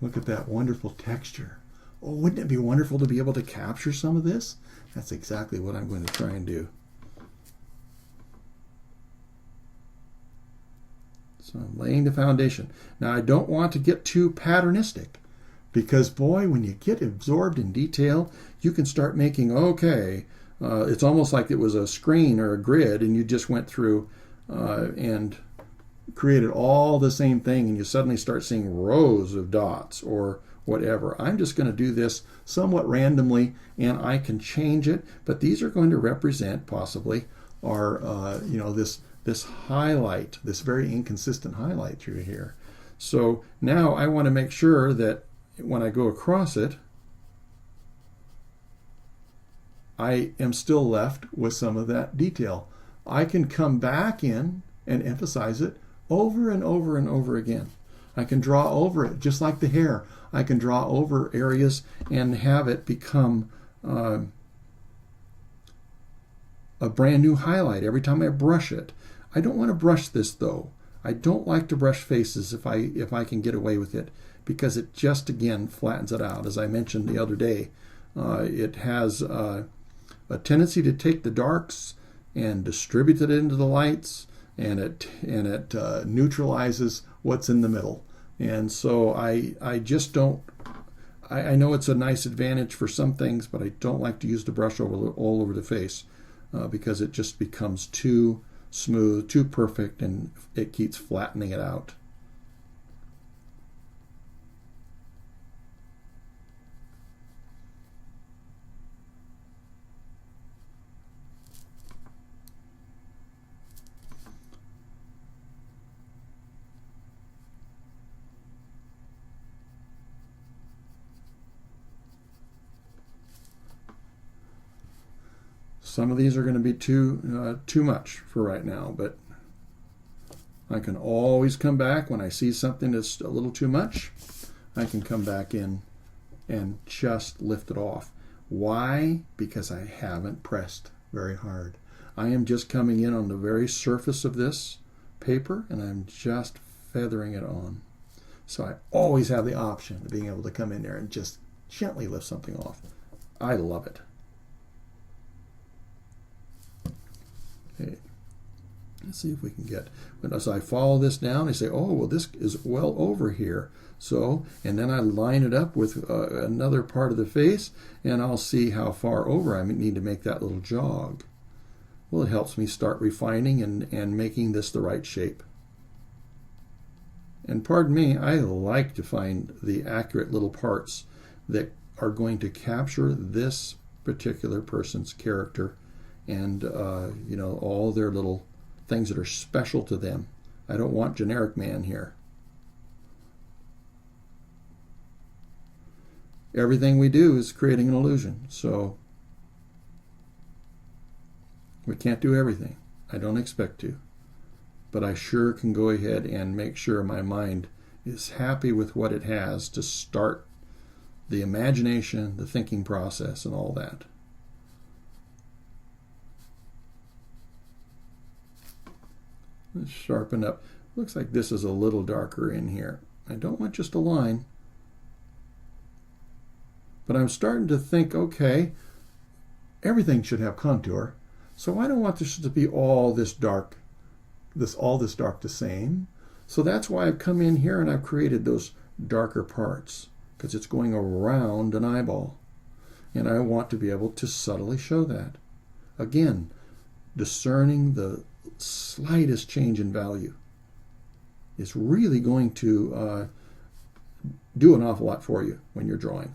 Look at that wonderful texture. Oh, wouldn't it be wonderful to be able to capture some of this? That's exactly what I'm going to try and do. So I'm laying the foundation. Now I don't want to get too patternistic, because boy, when you get absorbed in detail, you can start making, okay, it's almost like it was a screen or a grid and you just went through and created all the same thing, and you suddenly start seeing rows of dots or whatever. I'm just going to do this somewhat randomly, and I can change it, but these are going to represent possibly our, this highlight, this very inconsistent highlight through here. So now I want to make sure that when I go across it, I am still left with some of that detail. I can come back in and emphasize it over and over and over again. I can draw over it, just like the hair. I can draw over areas and have it become a brand new highlight every time I brush it. I don't want to brush this though. I don't like to brush faces if I can get away with it, because it just again flattens it out. As I mentioned the other day, it has a tendency to take the darks and distribute it into the lights, and it neutralizes what's in the middle. And so I just don't. I know it's a nice advantage for some things, but I don't like to use the brush all over the face because it just becomes too smooth, too perfect, and it keeps flattening it out. Some of these are going to be too much for right now, but I can always come back when I see something that's a little too much. I can come back in and just lift it off. Why? Because I haven't pressed very hard. I am just coming in on the very surface of this paper, and I'm just feathering it on. So I always have the option of being able to come in there and just gently lift something off. I love it. Okay. Let's see if we can get, as I follow this down, I say, oh, well, this is well over here. So, and then I line it up with another part of the face, and I'll see how far over I need to make that little jog. Well, it helps me start refining and making this the right shape. And pardon me, I like to find the accurate little parts that are going to capture this particular person's character and all their little things that are special to them. I don't want generic man here. Everything we do is creating an illusion, so we can't do everything. I don't expect to, but I sure can go ahead and make sure my mind is happy with what it has to start the imagination, the thinking process, and all that. Let's sharpen up. Looks like this is a little darker in here. I don't want just a line. But I'm starting to think, okay, everything should have contour. So I don't want this to be all this dark, all this dark the same. So that's why I've come in here and I've created those darker parts, because it's going around an eyeball. And I want to be able to subtly show that. Again, discerning the slightest change in value is really going to do an awful lot for you when you're drawing.